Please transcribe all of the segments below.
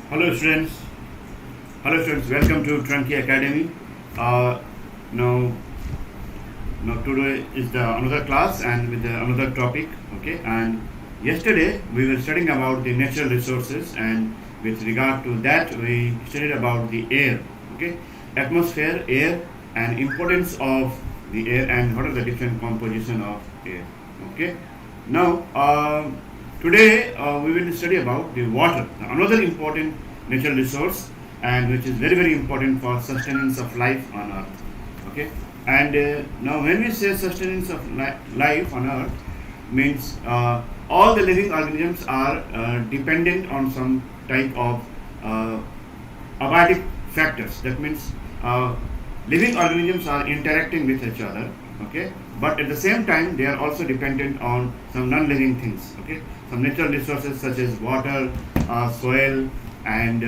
Hello students. Hello students. Welcome to Trunkie Academy. Uh, now, now today is the another class and with another topic. Okay. And yesterday we were studying about the natural resources, and with regard to that we studied about the air. Okay. Atmosphere, air, and importance of the air, and what are the different composition of air. Okay. Now. Today we will study about the water, another important natural resource, and which is very important for sustenance of life on earth. Okay, and now when we say sustenance of life on earth, means all the living organisms are dependent on some type of abiotic factors. That means living organisms are interacting with each other. Okay, but at the same time they are also dependent on some non-living things. Okay, some natural resources such as water, soil, and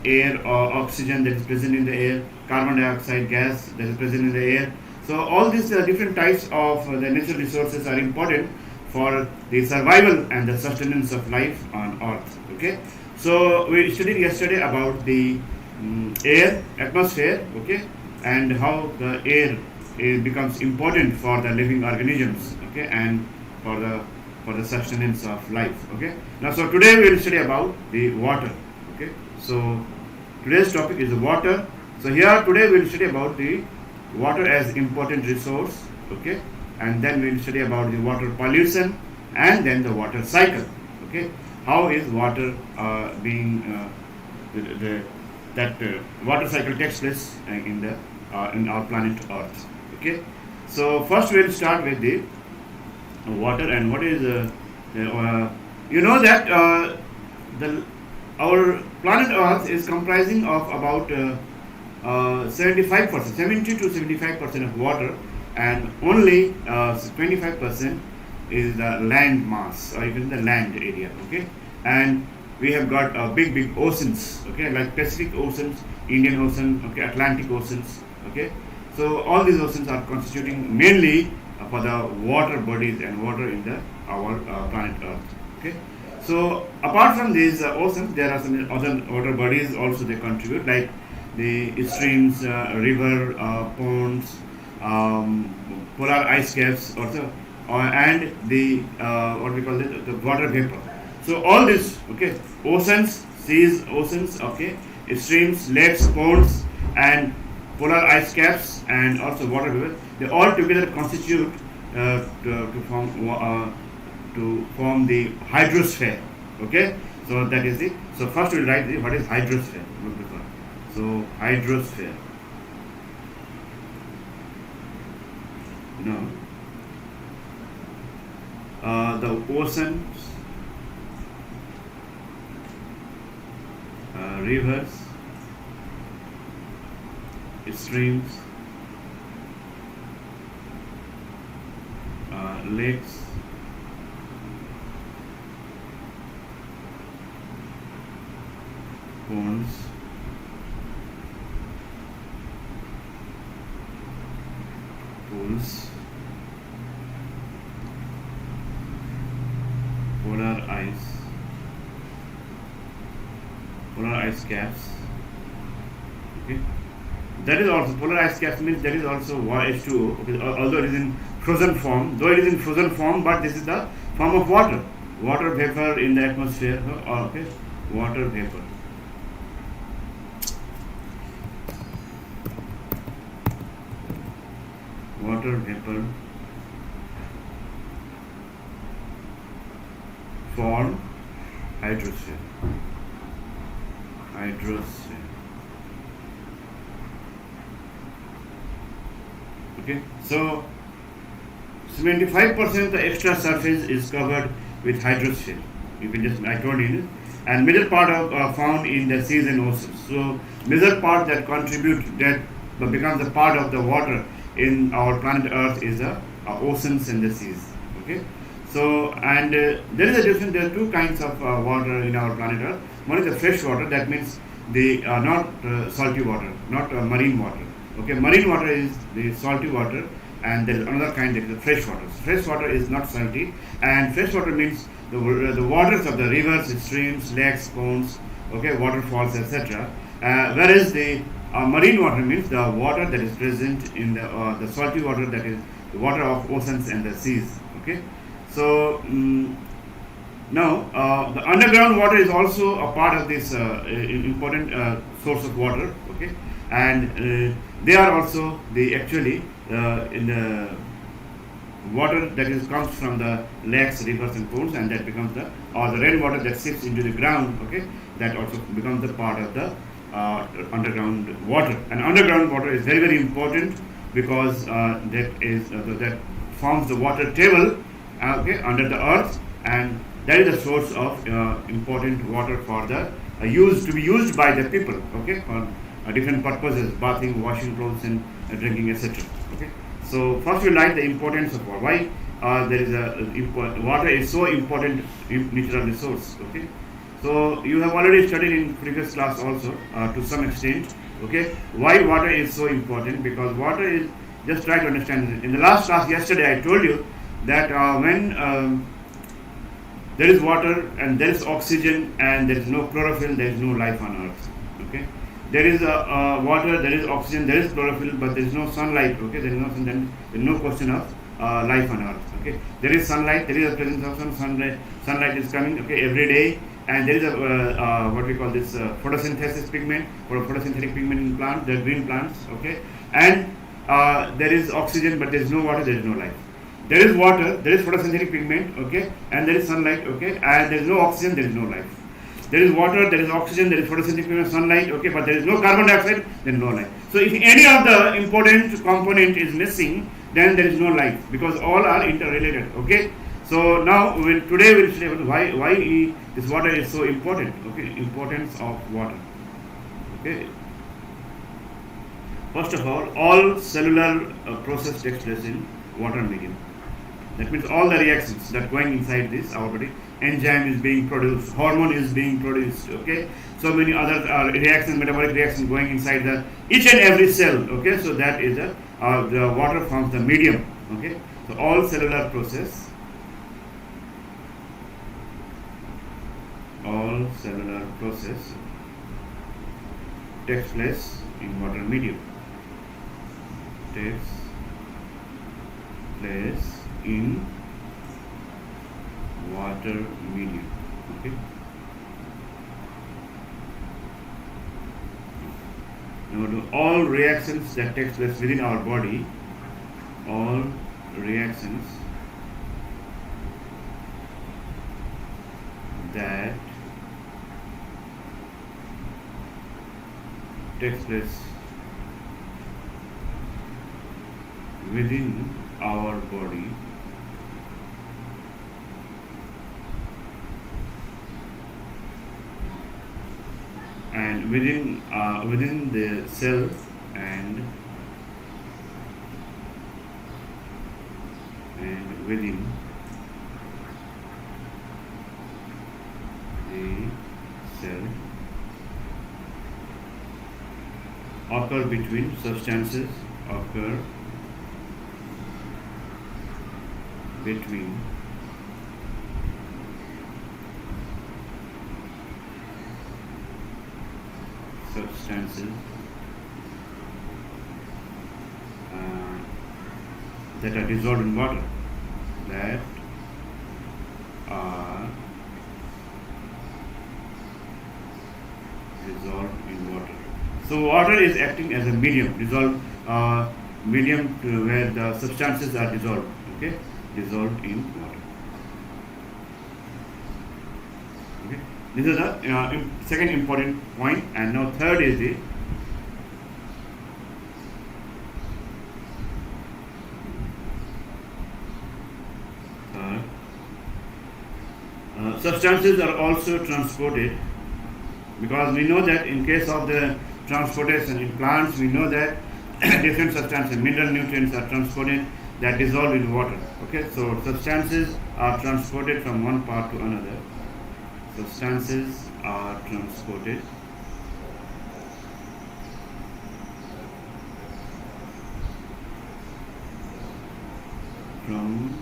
air or oxygen that is present in the air, carbon dioxide gas that is present in the air. So all these different types of the natural resources are important for the survival and the sustenance of life on earth. Okay, so we studied yesterday about the air, atmosphere. Okay, and how the air becomes important for the living organisms. Okay, and for the sustenance of life. Okay, now so today we will study about the water. Okay, so today's topic is the water. So here today we will study about the water as important resource. Okay, and then we will study about the water pollution and then the water cycle. Okay, how is water being that water cycle takes place in our planet Earth. Okay, so first we will start with the water, and what is you know that the our planet Earth is comprising of about 75%, 70 to 75% of water, and only 25% is the land mass, or even the land area. Okay, and we have got big oceans. Okay, like Pacific oceans, Indian Ocean, okay, Atlantic oceans. Okay, so all these oceans are constituting mainly for the water bodies and water in our planet Earth. Okay, so apart from these oceans, there are some other water bodies also they contribute, like the streams, river, ponds, polar ice caps also, and the what we call it, the water vapor. So all this, okay, oceans, seas, oceans, okay, streams, lakes, ponds, and polar ice caps, and also water vapor, they all together constitute to form the hydrosphere. Okay, so that is it. So first we'll write what is hydrosphere. So hydrosphere. No. The oceans, rivers, streams, lakes, ponds, pools, polar ice caps. Okay, that is also polar ice caps means that is also H2O. Okay, although it is in frozen form, but this is the form of water vapor in the atmosphere. Okay, water vapor. Water vapor form hydrosphere. Okay, so 75% the extra surface is covered with hydrosphere. You can just, I told you, and middle part of found in the seas and oceans. So middle part that contribute, that becomes a part of the water in our planet Earth is the oceans and the seas. Okay, so and there is a difference. There are two kinds of water in our planet Earth. One is the fresh water. That means the not salty water, not marine water. Okay, marine water is the salty water, and there is another kind that is the fresh water. Fresh water is not salty, and fresh water means the waters of the rivers, streams, lakes, ponds, okay, waterfalls, etc. Whereas the marine water means the water that is present in the salty water, that is the water of oceans and the seas. Okay, so now the underground water is also a part of this important source of water. Okay, and they are also the actually in the water that is comes from the lakes, rivers, and pools, and that becomes the or the rainwater that seeps into the ground. Okay, that also becomes the part of the underground water. And underground water is very very important because that forms the water table, okay, under the earth, and that is the source of important water for the used to be used by the people. Okay, for different purposes, bathing, washing clothes, and drinking, etc. Okay. So first we like the importance of water. Why there is water is so important natural resource. Okay, so you have already studied in previous class also to some extent. Okay, why water is so important? Because water is, just try to understand. In the last class yesterday, I told you that when there is water and there is oxygen and there is no chlorophyll, there is no life on earth. Okay, there is water, there is oxygen, there is chlorophyll, but there is no sunlight. Okay, there is no sun, then there is no question of life on earth. Okay, there is sunlight, there is a presence of sunlight is coming. Okay, every day, and there is a what we call this photosynthesis pigment or photosynthetic pigment in plants, the green plants. Okay, and there is oxygen, but there is no water, there is no life. There is water, there is photosynthetic pigment, okay, and there is sunlight, okay, and there is no oxygen, there is no life. There is water, there is oxygen, there is photosynthetic pigment, sunlight, okay, but there is no carbon dioxide, there is no life. So if any of the important component is missing, then there is no life, because all are interrelated. Okay, so now today we'll see why this water is so important. Okay, importance of water. Okay, first of all cellular process takes place in water medium. That means all the reactions that going inside this our body, enzyme is being produced, hormone is being produced. Okay, so many other reactions, metabolic reactions going inside the each and every cell. Okay, so that is the water forms the medium. Okay, so all cellular process, takes place in water medium. Takes place in water medium. Okay, now all reactions that takes place within our body, all reactions that takes place within our body and within the cells and within the cell occur between substances occur between substances that are dissolved in water, that are dissolved in water. So water is acting as a medium, medium to where the substances are dissolved. Okay, dissolved in water. Okay, this is the second important point, and now third is the substances are also transported, because we know that in case of the transportation in plants, we know that different substances, mineral nutrients are transported that dissolve in water. Okay, so substances are transported from one part to another. Substances are transported from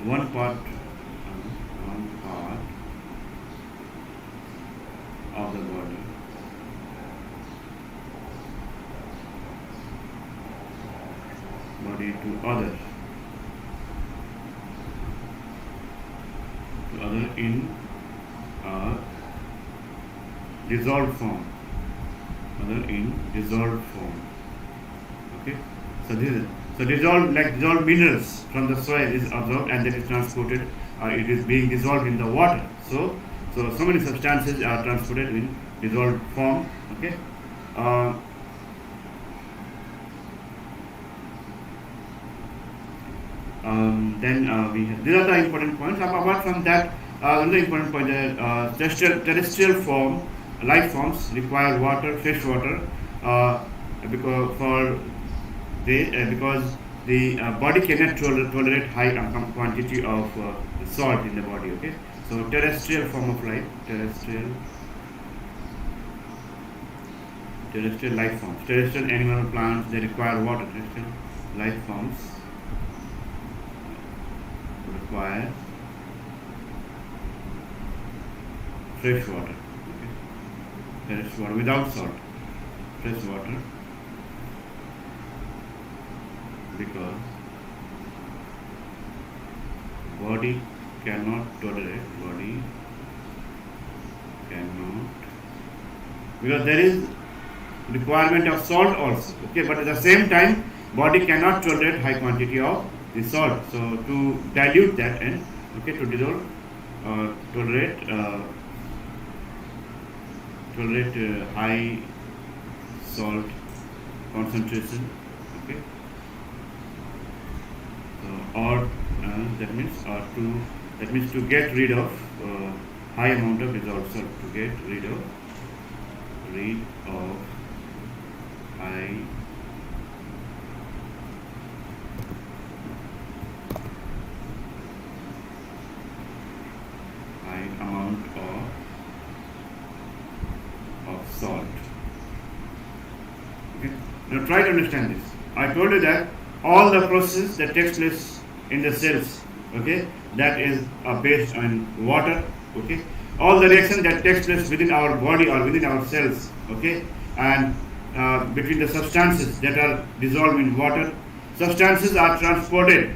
one part body to other in dissolved form, other in dissolved form. Okay, so this is, so dissolved minerals from the soil is absorbed and then is transported. It is being dissolved in the water. So many substances are transported in dissolved form. Okay. Then we have, these are the important points. Apart from that, another important point is terrestrial form, life forms require water, fresh water, because the body cannot tolerate high quantity of salt in the body. Okay, so terrestrial form of life, terrestrial life forms, terrestrial animal plants, they require water. Terrestrial life forms require fresh water. Okay, fresh water without salt, fresh water, because body cannot tolerate, because there is requirement of salt also. Okay, but at the same time body cannot tolerate high quantity of the salt, so to dilute that and to dissolve, tolerate high salt concentration. Okay, so or that means to get rid of high amount of dissolved salt, to get rid of high amount of salt. Okay. Now try to understand this. I told you that all the process that takes place in the cells, okay, that is based on water. Okay, all the reaction that takes place within our body or within our cells, okay, and between the substances that are dissolved in water, substances are transported,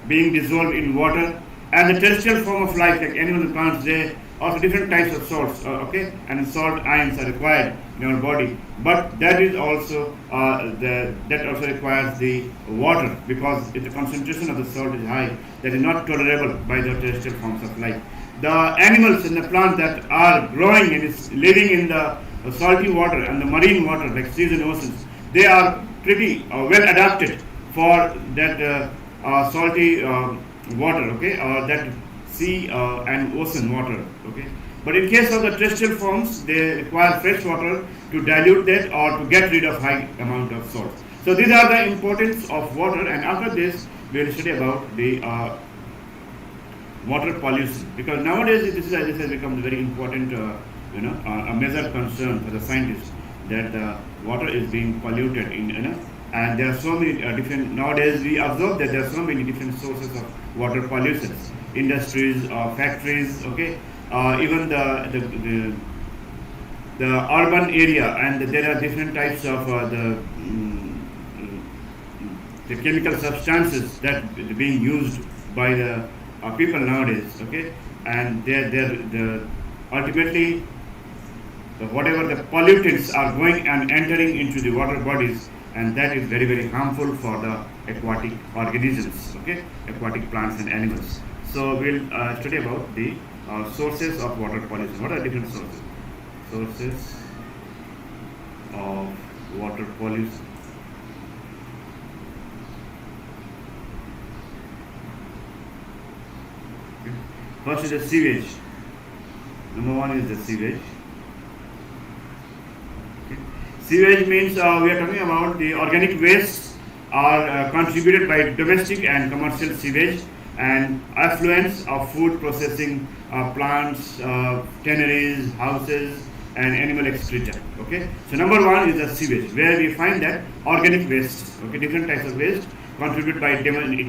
being dissolved in water, and the terrestrial form of life like animals and plants, they also different types of salts, okay, and salt ions are required in our body, but that is also that also requires the water, because if the concentration of the salt is high, that is not tolerable by the terrestrial forms of life. The animals and the plants that are growing and is living in the salty water and the marine water like seas and oceans, they are pretty well adapted for that salty water, okay, or that sea and ocean water, okay. But in case of the terrestrial forms, they require fresh water to dilute that or to get rid of high amount of salt. So these are the importance of water, and after this we will study about the water pollution, because nowadays this has become a very important a major concern for the scientists, that the water is being polluted in, and there are so many different, nowadays we observe that there are so many different sources of water pollution, industries, factories, okay, even the urban area, and there are different types of the chemical substances that are being used by the people nowadays, okay, and they're ultimately whatever the pollutants are going and entering into the water bodies, and that is very, very harmful for the aquatic organisms, okay, aquatic plants and animals. So we'll study about the sources of water pollution. What are different sources? Sources of water pollution. Okay. First is the sewage. Number one is the sewage. Okay. Sewage means we are talking about the organic wastes are contributed by domestic and commercial sewage and affluents of food processing plants, tanneries, houses, and animal excreta. Okay, so number one is the sewage, where we find that organic waste. Okay, different types of waste contributed by it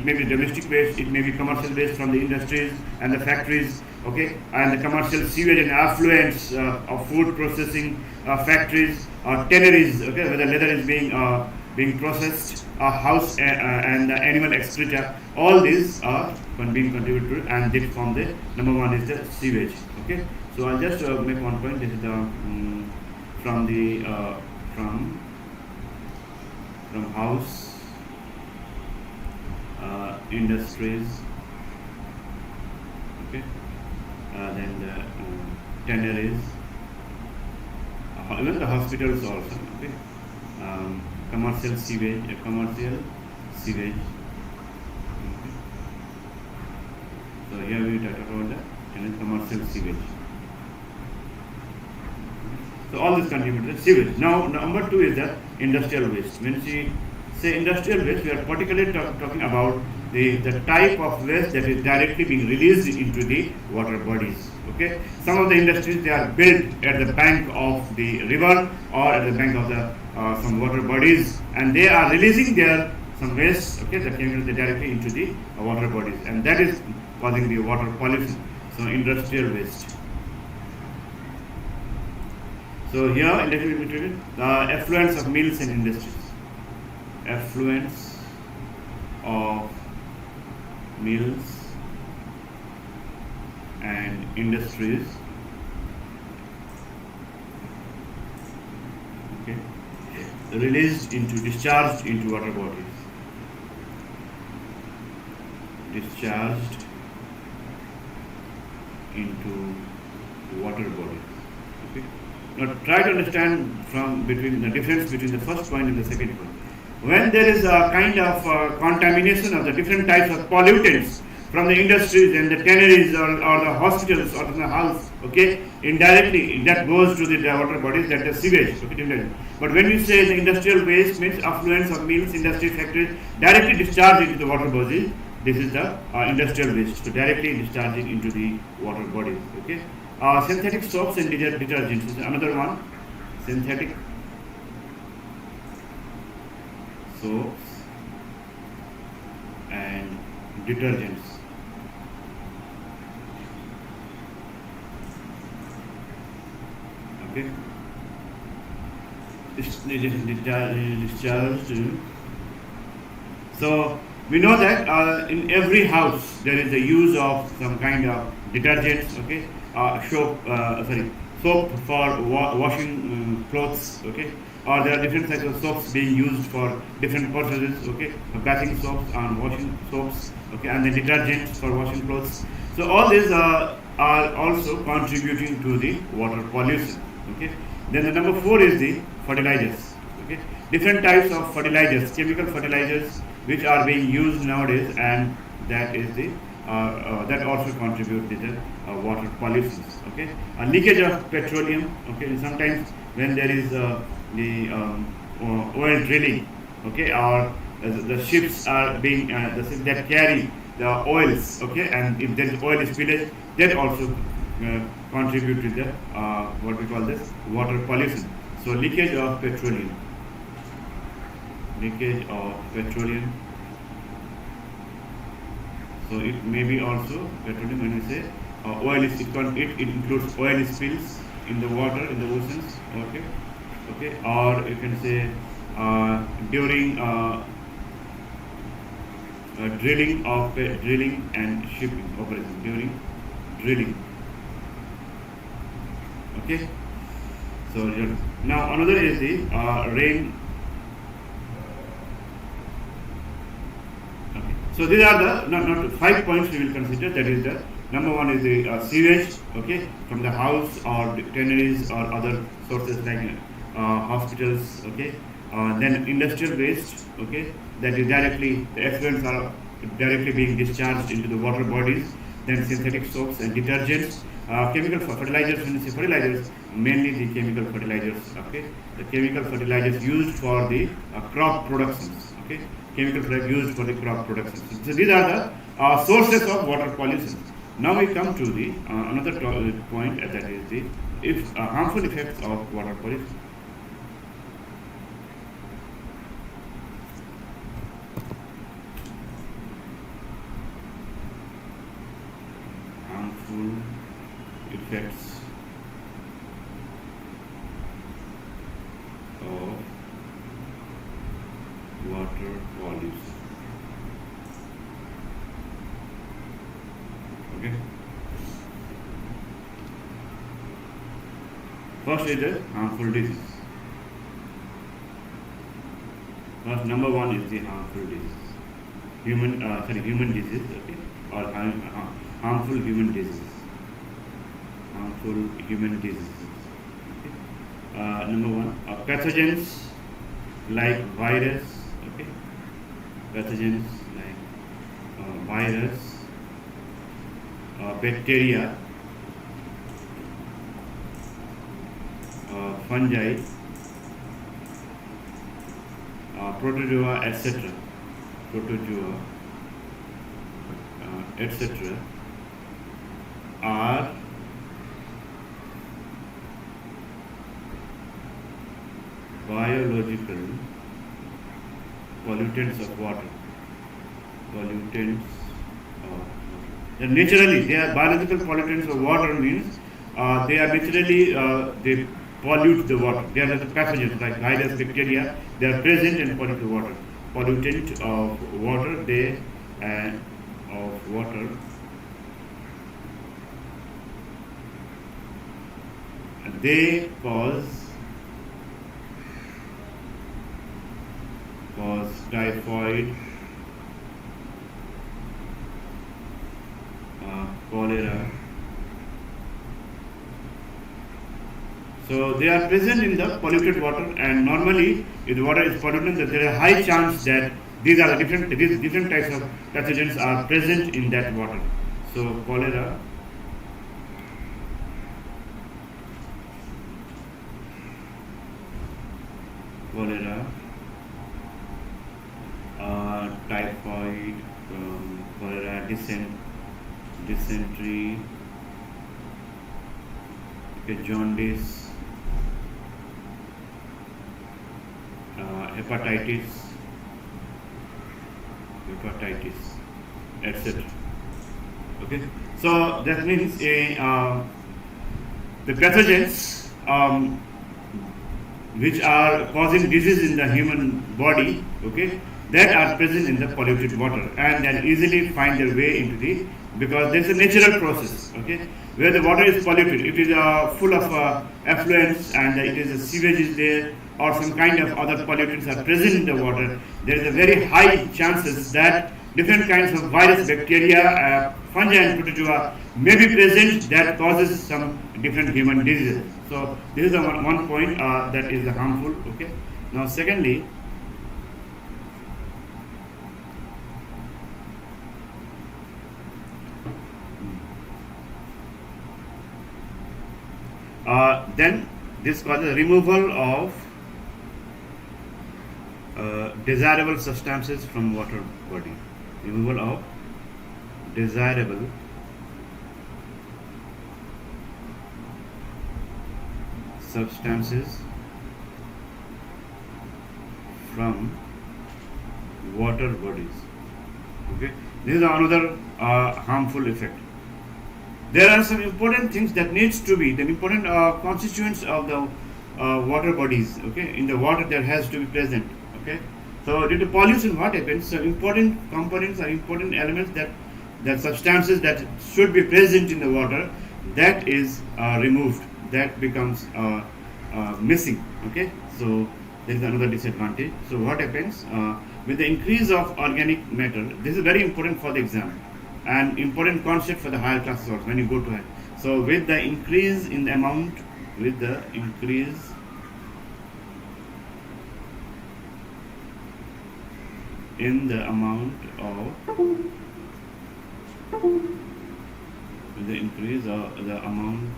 may be domestic waste, it may be commercial waste from the industries and the factories. Okay, and the commercial sewage and affluents of food processing factories or tanneries. Okay, where the leather is being being processed, house and animal excreta. All these are being contributed to, and this form the number one is the sewage. Okay, so I'll just make one point. This is the from the from house, industries. Okay, then the tanneries, even the hospitals also. Okay, commercial sewage, commercial sewage. Okay. So here we talk about the commercial sewage. So all this contributes to sewage. Now number two is the industrial waste. When we say industrial waste, we are particularly talking about the type of waste that is directly being released into the water bodies. Okay, some of the industries, they are built at the bank of the river or at the bank of the some water bodies, and they are releasing their some waste, okay, the chemicals directly into the water bodies, and that is causing the water pollution. So industrial waste. So here, the effluents of mills and industries. Effluents of mills and industries. Okay, released into, discharged into water bodies. Discharged into water bodies. Okay. Now try to understand from between the difference between the first point and the second point. When there is a kind of contamination of the different types of pollutants from the industries and the tanneries or the hospitals or the house, okay, indirectly that goes to the water bodies, that is sewage. Okay, but when we say the industrial waste means affluents of mills, industry, factories directly discharged into the water bodies, this is the industrial waste, so directly discharging into the water bodies. Okay, synthetic soaps and detergents is another one. Synthetic soaps and detergents. Okay, discharged. So we know that in every house there is a use of some kind of detergents. Okay, soap for washing clothes. Okay, or there are different types of soaps being used for different purposes. Okay, bathing soaps and washing soaps. Okay, and the detergents for washing clothes. So all these are also contributing to the water pollution. Okay, then the number four is the fertilizers. Okay, different types of fertilizers, chemical fertilizers, which are being used nowadays, and that is the that also contribute to the water pollution. Okay, leakage of petroleum. Okay, sometimes when there is the oil drilling, okay, or the ships are being the ships that carry the oils, okay, and if there is oil spillage, that also contribute to the what we call this water pollution. So leakage of petroleum. Leakage of petroleum. So it may be also petroleum when we say oil is it includes oil spills in the water, in the oceans. Okay, okay, or you can say during drilling and shipping operation, during drilling. Okay, so now another is the rain. Okay. So these are the not 5 points we will consider. That is the number one is the sewage. Okay, from the house or tanneries or other sources like hospitals. Okay, then industrial waste. Okay, that is directly the effluents are directly being discharged into the water bodies. Then synthetic soaps and detergents. Chemical fertilizers, when you say fertilizers, mainly the chemical fertilizers. Okay, the chemical fertilizers used for the crop productions. Okay, chemical fertilizers used for the crop productions. So these are the sources of water pollution. Now we come to the another point, that is the harmful effects of water pollution. Harmful effects of water volumes. Okay. First is the harmful disease. First, number one is the harmful disease. Human disease, okay, or harmful human disease. Harmful human disease. Okay. Number one, pathogens like virus, okay, pathogens like virus, bacteria, fungi, protozoa, etc. Protozoa, etc. are biological pollutants of water. Pollutants of naturally, they are biological pollutants of water means they are naturally they pollute the water. They are the pathogens like virus, bacteria. They are present and pollute the water. Pollutant of water, they of water. They cause typhoid, cholera. So they are present in the polluted water, and normally if the water is polluted, there is a high chance that these different types of pathogens are present in that water. So cholera, typhoid, cholera, dysentery, jaundice, hepatitis, etc. Okay, so that means the pathogens which are causing disease in the human body, okay, that are present in the polluted water and then easily find their way into the, because there is a natural process, okay, where the water is polluted, it is full of effluents and it is a sewage is there or some kind of other pollutants are present in the water. There is a very high chances that different kinds of virus, bacteria, fungi and protozoa may be present that causes some different human diseases. So this is the one point that is harmful. Okay. Now secondly, then this causes removal of desirable substances from water body. Removal of desirable substances from water bodies. Okay, this is another harmful effect. There are some important things that needs to be the important constituents of the water bodies. Okay, in the water there has to be present. Okay, so due to pollution, what happens? So important components or important elements that substances that should be present in the water, that is removed. That becomes missing. Okay, so there is another disadvantage. So what happens with the increase of organic matter? This is very important for the exam and important concept for the higher classes also when you go to it. So with the increase in the amount, with the increase in the amount of, with the increase of the amount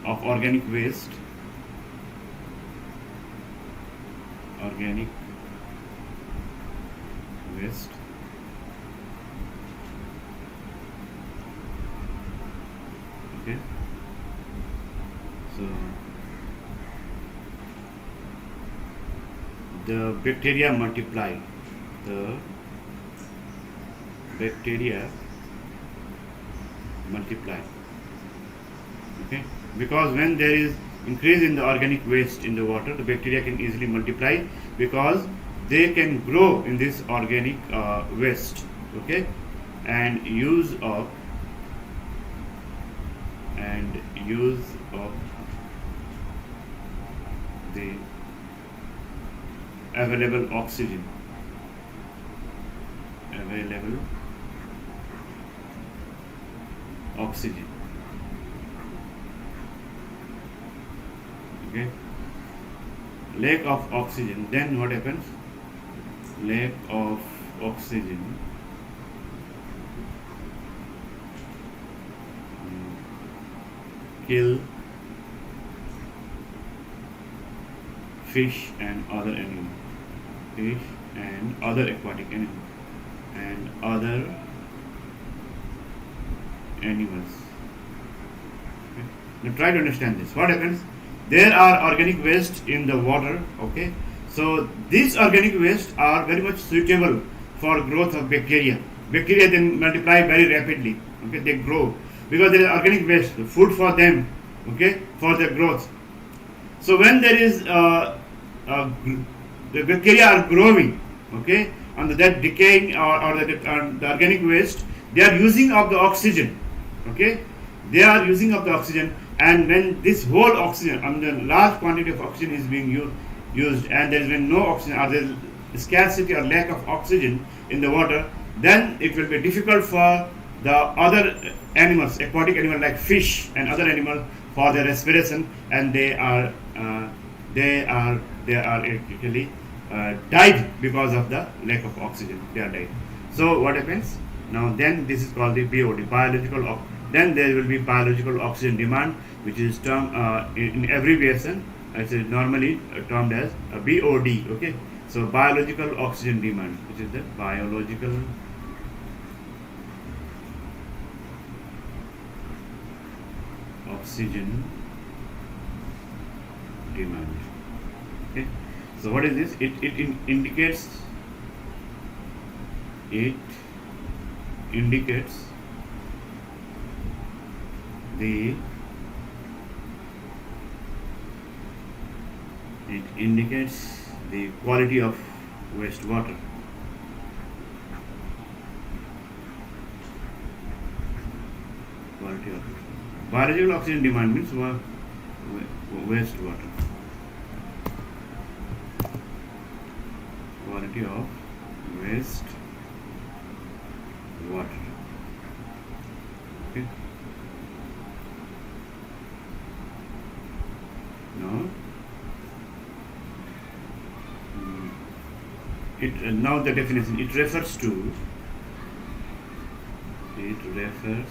of organic waste, okay, so the bacteria multiply, okay, because when increase in the organic waste in the water, the bacteria can easily multiply because they can grow in this organic waste. Okay, and use of the available oxygen okay, lack of oxygen, then what happens? Lack of oxygen kill fish and other aquatic animals and other animals. Okay. Now try to understand this. What happens? There are organic waste in the water. Okay, so these organic waste are very much suitable for growth of bacteria. Bacteria then multiply very rapidly. Okay, they grow because there is organic waste, food for them. Okay, for their growth. So when there is the bacteria are growing, okay, and that decaying or the organic waste, they are using up the oxygen. Okay, they are using up the oxygen, and when this whole oxygen, the large quantity of oxygen is being used, and there is been no oxygen or there is scarcity or lack of oxygen in the water, then it will be difficult for the other animals, aquatic animals like fish and other animals, for their respiration, and they are actually died because of the lack of oxygen. They are died. So what happens now? Then this is called the BOD, biological. Then there will be biological oxygen demand, which is termed in abbreviation. It's normally termed as BOD. Okay, so biological oxygen demand, which is the biological oxygen demand. Okay, so what is this? It indicates the quality of wastewater. Quality of biological oxygen demand means wastewater. Quality of waste water. Okay. Now, now the definition. It refers to it refers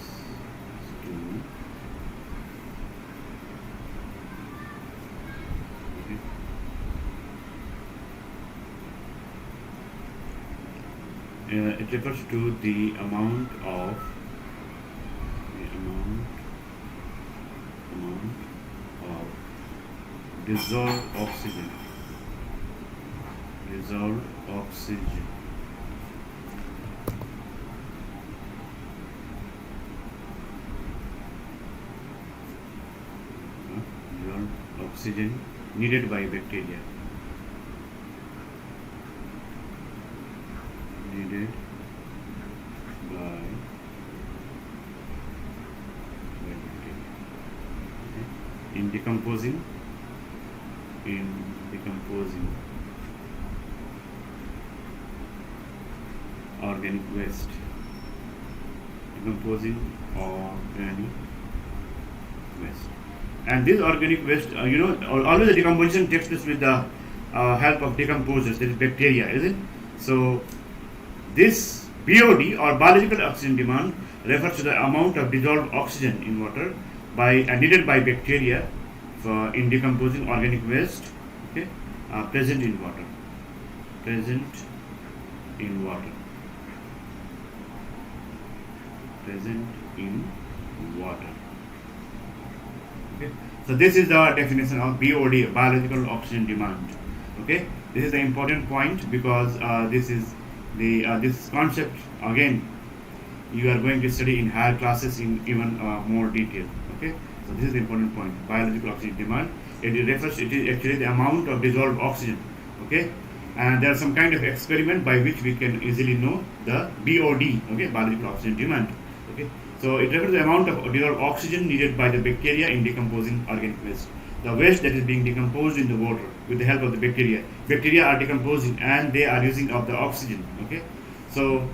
to the amount of dissolved oxygen needed by bacteria. In decomposing organic waste. And this organic waste, always the decomposition takes place with the help of decomposers, that is bacteria, isn't it? So this BOD or biological oxygen demand refers to the amount of dissolved oxygen in water needed by bacteria in decomposing organic waste, okay, present in water. Okay. So this is the definition of BOD, biological oxygen demand. Okay, this is the important point because this is the this concept again you are going to study in higher classes in even more detail. Okay, so this is the important point, biological oxygen demand. It refers, it is actually the amount of dissolved oxygen. Okay, and there are some kind of experiment by which we can easily know the BOD. Okay, biological oxygen demand. Okay, so it refers to the amount of dissolved oxygen needed by the bacteria in decomposing organic waste. The waste that is being decomposed in the water with the help of the bacteria. Bacteria are decomposing and they are using up the oxygen. Okay, so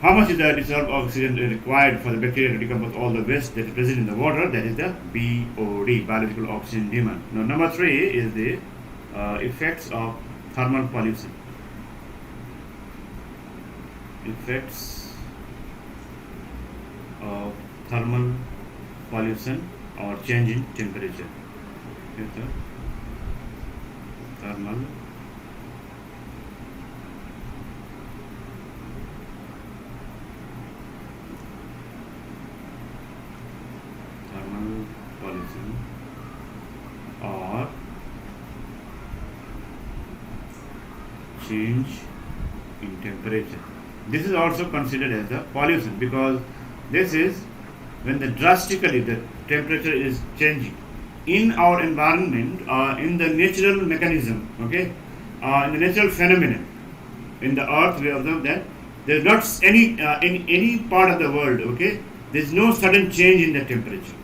how much is the dissolved oxygen required for the bacteria to decompose all the waste that is present in the water? That is the BOD, biological oxygen demand. Now, number 3 is the effects of thermal pollution. Effects of thermal pollution or change in temperature. Okay, thermal pollution or change in temperature. This is also considered as the pollution because this is when the drastically the temperature is changing in our environment, in the natural mechanism. Okay, in the natural phenomenon in the earth, we observe that there is not any in any part of the world. Okay, there is no sudden change in the temperature.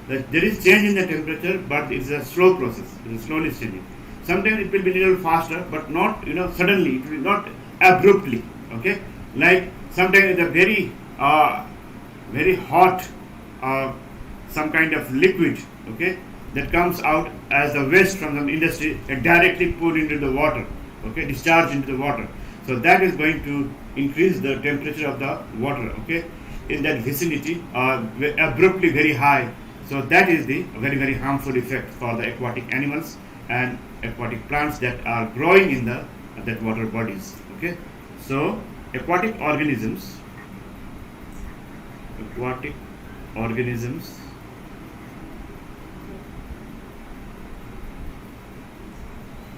There is change in the temperature, but it's a slow process. It is slowly changing. Sometimes it will be a little faster, but not suddenly. It will not abruptly. Okay, like sometimes it's a very hot some kind of liquid. Okay, that comes out as a waste from some industry and directly put into the water. Okay, discharged into the water. So that is going to increase the temperature of the water. Okay, in that vicinity, abruptly very high. So that is the very harmful effect for the aquatic animals and aquatic plants that are growing in the that water bodies. Okay, so aquatic organisms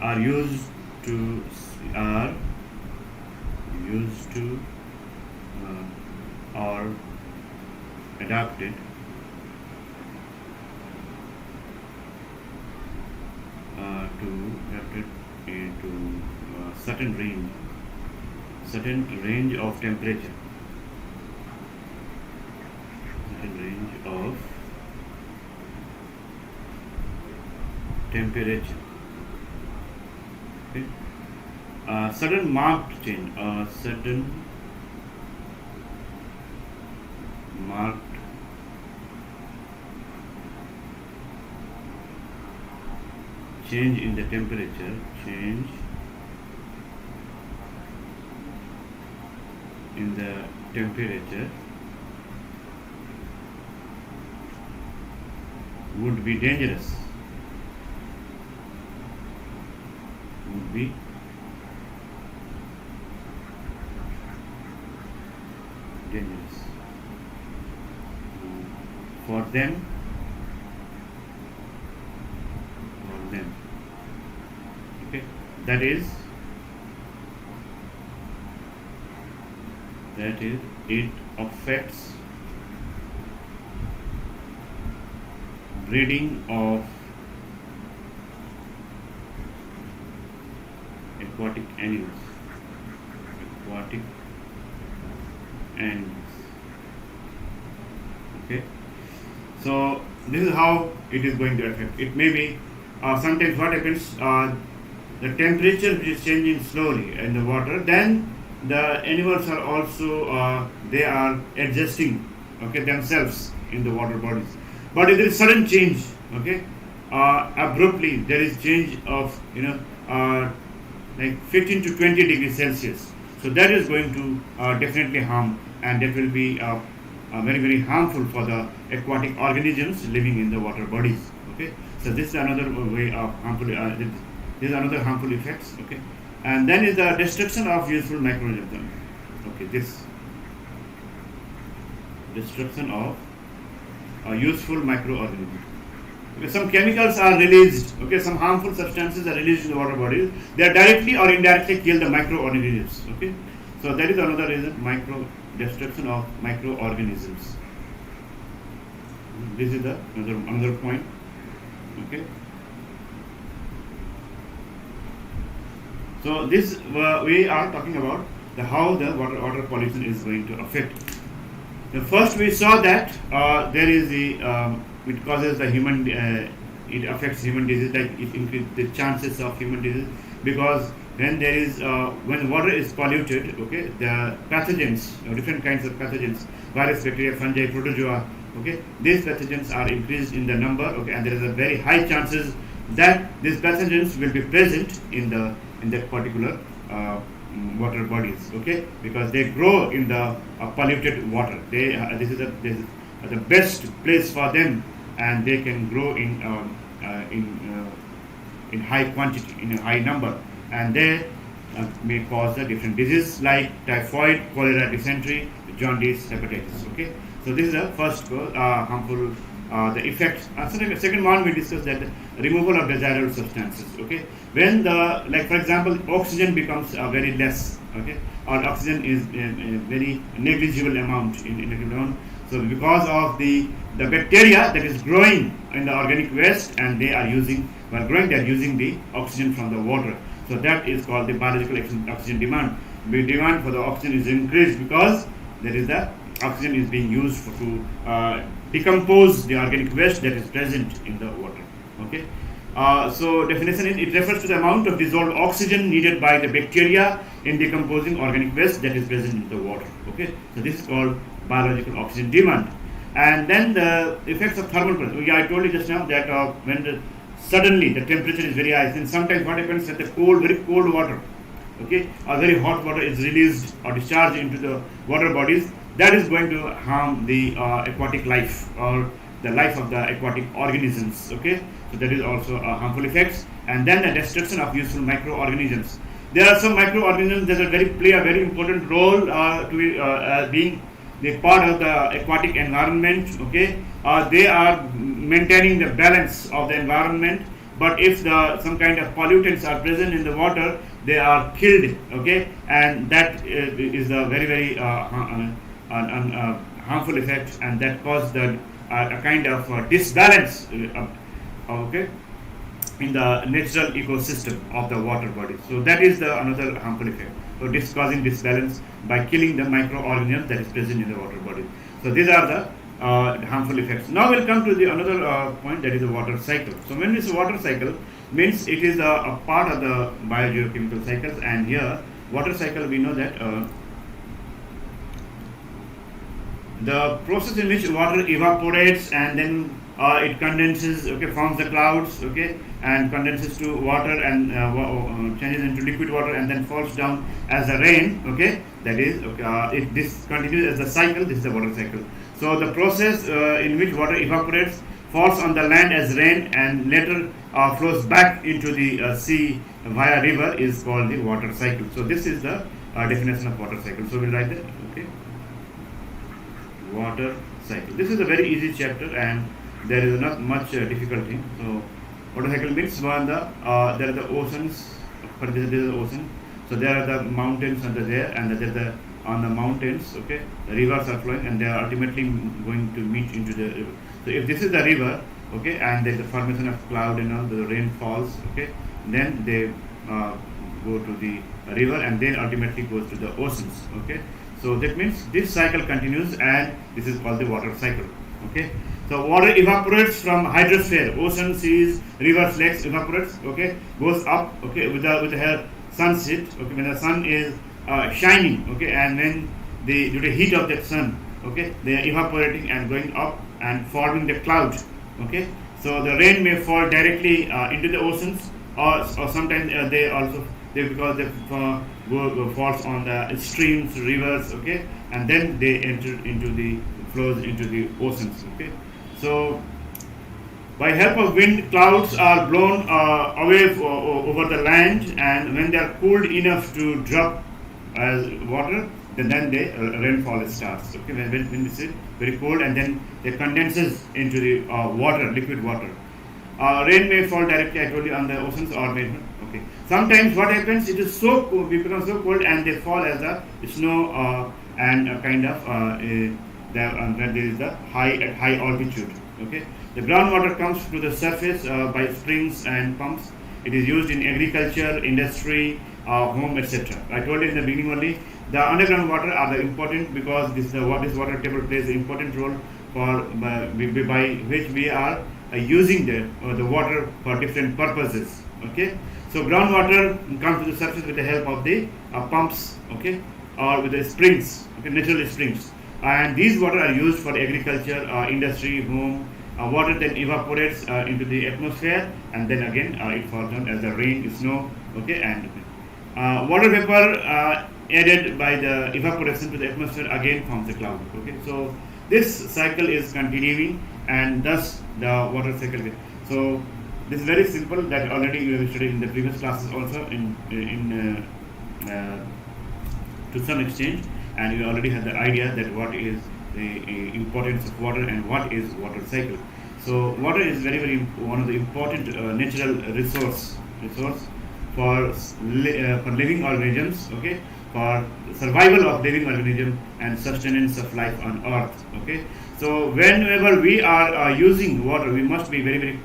are used to or adapted into certain range of temperature. Okay. Sudden marked change. Change in the temperature. Change in the temperature would be dangerous. For them. Okay, that is it affects breeding of aquatic animals. Okay, so this is how it is going to affect. It may be sometimes what happens, the temperature which is changing slowly in the water, then the animals are also they are adjusting, okay, themselves in the water bodies. But if there is sudden change, okay, abruptly there is change of like 15 to 20 degrees Celsius. So that is going to definitely harm, and that will be very harmful for the aquatic organisms living in the water bodies. Okay, so this is another way of harmful. This is another harmful effects. Okay, and then is the destruction of useful microorganisms. Okay, this destruction of useful microorganisms. Okay, some chemicals are released. Okay, some harmful substances are released in the water bodies. They are directly or indirectly kill the microorganisms. Okay, so that is another reason, destruction of microorganisms. This is the another point. Okay. So this we are talking about how the water pollution is going to affect. The first we saw that there is the it causes the human it affects human disease, like it increases the chances of human disease, because when there is when water is polluted, okay, the pathogens, different kinds of pathogens, virus, bacteria, fungi, protozoa, okay, these pathogens are increased in the number, okay, and there is a very high chances that these pathogens will be present in that particular water bodies, okay, because they grow in the polluted water. They this is the best place for them, and they can grow in high quantity, in a high number, and they may cause the different diseases like typhoid, cholera, dysentery, jaundice, hepatitis. Okay, so this is the first harmful the effects. Second one we discussed that removal of desirable substances. Okay, when the, like for example, oxygen becomes very less. Okay, or oxygen is a very negligible amount in the ground. So because of the bacteria that is growing in the organic waste, and they are using, while growing, they are using the oxygen from the water. So that is called the biological oxygen demand. The demand for the oxygen is increased because there is the oxygen is being used to decompose the organic waste that is present in the water. Okay. So definition is, it refers to the amount of dissolved oxygen needed by the bacteria in decomposing organic waste that is present in the water. Okay. So this is called biological oxygen demand. And then the effects of thermal pressure. I told you just now that when suddenly the temperature is very high, then sometimes what happens that the very cold water, okay, or very hot water is released or discharged into the water bodies. That is going to harm the aquatic life, or the life of the aquatic organisms. Okay, so that is also a harmful effects. And then the destruction of useful microorganisms. There are some microorganisms that play a very important role to be, being the part of the aquatic environment. Okay, they are maintaining the balance of the environment. But if some kind of pollutants are present in the water, they are killed. Okay, and that is a very harmful effect, and that causes a kind of disbalance. Okay, in the natural ecosystem of the water body. So that is another harmful effect. So this causing disbalance by killing the microorganisms that is present in the water body. So these are the harmful effects. Now we'll come to the another point, that is the water cycle. So when this water cycle means, it is a part of the biogeochemical cycles, and here water cycle, we know that the process in which water evaporates and then it condenses, okay, forms the clouds, okay, and condenses to water and changes into liquid water and then falls down as a rain. Okay, that is, okay, if this continues as the cycle, this is the water cycle. So the process in which water evaporates, falls on the land as rain, and later flows back into the sea via river is called the water cycle. So this is the definition of water cycle. So we'll write that. Okay, water cycle. This is a very easy chapter, and there is not much difficult thing. So water cycle means one there are the oceans. For this is the ocean. So there are the mountains under there, and there on the mountains, okay, the rivers are flowing, and they are ultimately going to meet into the river. So if this is the river, okay, and there is the formation of cloud and all, the rain falls, okay, then they go to the river, and then ultimately goes to the oceans. Okay, so that means this cycle continues, and this is called the water cycle. Okay, so water evaporates from hydrosphere, ocean, seas, rivers, lakes, evaporates, okay, goes up, okay, with the sunset, okay, when the sun is shining, okay, and when due to the heat of that sun, okay, they are evaporating and going up and forming the cloud. Okay, so the rain may fall directly into the oceans, or sometimes because they falls on the streams, rivers, okay, and then they enter into the flows into the oceans. Okay, so by help of wind, clouds are blown away over the land, and when they are cooled enough to drop as water, then the rainfall starts. Okay, when it's very cold, and then it condenses into the water, liquid water. Rain may fall directly, I told you, on the oceans, or may not. Okay. Sometimes what happens, it is so cold, we become so cold, and they fall as a snow and a kind of there is the high altitude. Okay, the groundwater comes to the surface by springs and pumps. It is used in agriculture, industry, home, etc. I told you in the beginning only. The underground water are the important because this water table plays an important role for by which we are using the water for different purposes. Okay, so groundwater comes to the surface with the help of the pumps. Okay, or with the springs. Okay, natural springs, and these water are used for agriculture, industry, home. Water then evaporates into the atmosphere, and then again it falls down as the rain, snow. Okay, and water vapor added by the evaporation to the atmosphere again forms a cloud. Okay, so this cycle is continuing, and thus the water cycle. So this is very simple that already we have studied in the previous classes also to some extent, and you already have the idea that what is the importance of water and what is water cycle. So water is very one of the important natural resource for living organisms. Okay, for survival of living organism and sustenance of life on earth. Okay, so whenever we are using water, we must be very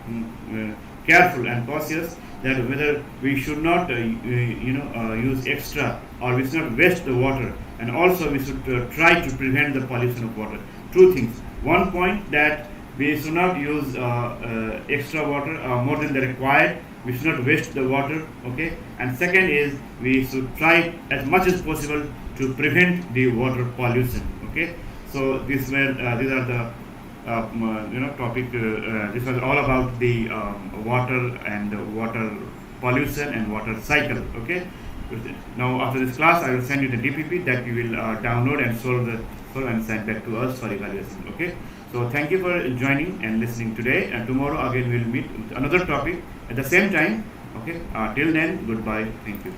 careful and cautious that whether we should not use extra, or we should not waste the water, and also we should try to prevent the pollution of water. Two things: one point, that we should not use extra water more than the required. We should not waste the water. Okay, and second is we should try as much as possible to prevent the water pollution. Okay, so these are the topic. This was all about the water and water pollution and water cycle. Okay. Now after this class, I will send you the DPP that you will download and solve and send back to us for evaluation. Okay. So thank you for joining and listening today. And tomorrow again we will meet with another topic at the same time. Okay. Till then, goodbye. Thank you.